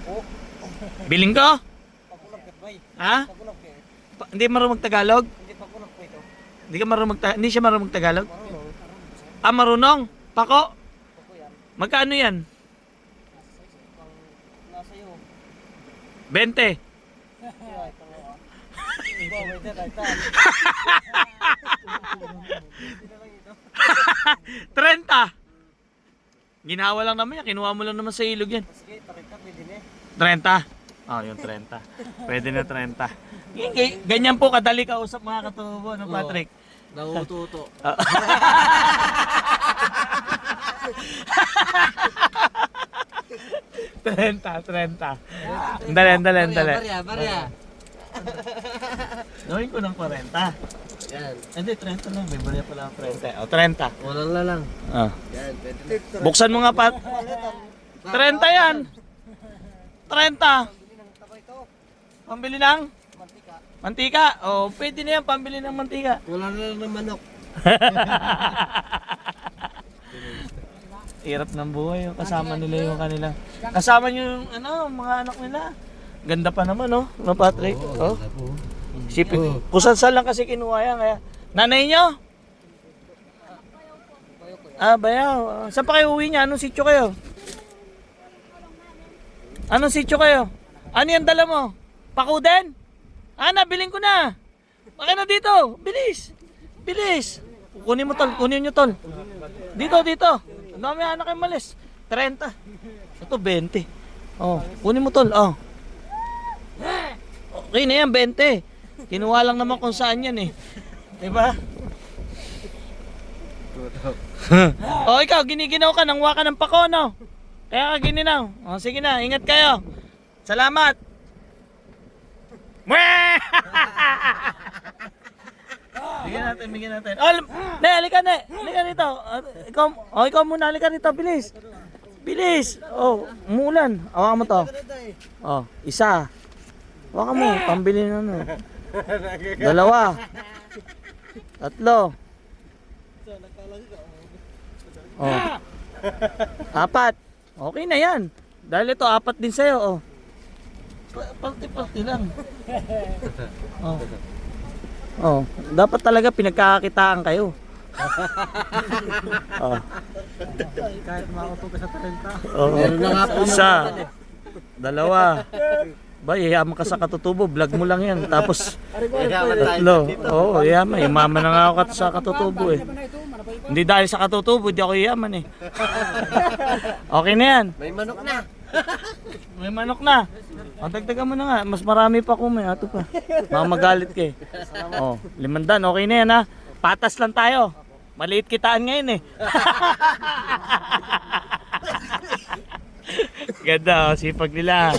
Ako. Biling ko? Pakulag kat bay. Ha? Pakulag kay. Hindi marunong magtagalog? Hindi pakulag po ito. Hindi ka marunong hindi siya marunong magtagalog? Marunong. Ah, marunong? Pako? Pako yan. Magkano yan? Pang nasa iyo. 20. Ay, pang iba may dyan. 30. Ginawa lang naman yan. Kinuha mo lang naman sa ilog yan. Sige, tarita pwede na. 30. Oh, yung 30. Pwede na 30. Ganyan po kadali kausap mga katubo, no, Patrick? Naututo. 30. Dali. Barya. Gawin ko ng 40. Yan. Hindi, 30 lang. May barya pala ang 30. O, 30. Walang na lang. Ah. Yan, pwede na. Buksan mo nga, Pat. 30 yan. 30. Pambili ng Mantika. mantika. O, pwede na yan. Pambili ng mantika. Wala na lang ng manok. Hirap ng buhay. Yung kasama nila yung kanila. Kasama nyo yung mga anak nila. Ganda pa naman, no? No, Patrick? Oh. Sipin. Kusan lang kasi kinuha yan. Kaya. Nanay nyo? Ah, bayaw. Saan pa kayo uwi niya? Anong sityo kayo? Anong sityo kayo? Ano yung dala mo? Pakuden? Ah, nabiling ko na. Bakit na dito? Bilis. Kunin mo tol. Kunin nyo tol. Dito. Ang dami anak yung malis. 30. Ito 20. Oh, kunin mo tol. Oh. Okay na yan, 20. Kinuha lang naman kung saan yan eh. Diba? O ikaw, giniginaw ka, nangwa ka ng pako, no? Kaya ka gininaw. O sige na, ingat kayo. Salamat. Bigyan natin. Oh, halika rito. Ikaw muna, halika rito, bilis. Oh, umuulan. Hawakan mo to. Oh, isa. Hawakan mo, pambili na ano. 2. 3. Oh. 4. Okay na yan. Dahil ito, 4 din sa'yo. Oh. Party lang. Oh. Oh. Dapat talaga pinagkakakitaan kayo. Oh. Kahit makaupo ka sa 30. Oh. Meron na nga po. 1. 2. Ba, yayaman ka sa katutubo, vlog mo lang yan. Tapos, 3. Oo, yaman. Yaman na nga ako sa katutubo eh. Hindi dahil sa katutubo, hindi ako yaman eh. Okay na yan. May manok na. May manok na. O, dagdagan mo na nga. Mas marami pa kung may ato pa. Magalit ka eh. O, 500. Okay na yan ha. Patas lang tayo. Maliit kitaan ngayon eh. Ganda, sipag nila.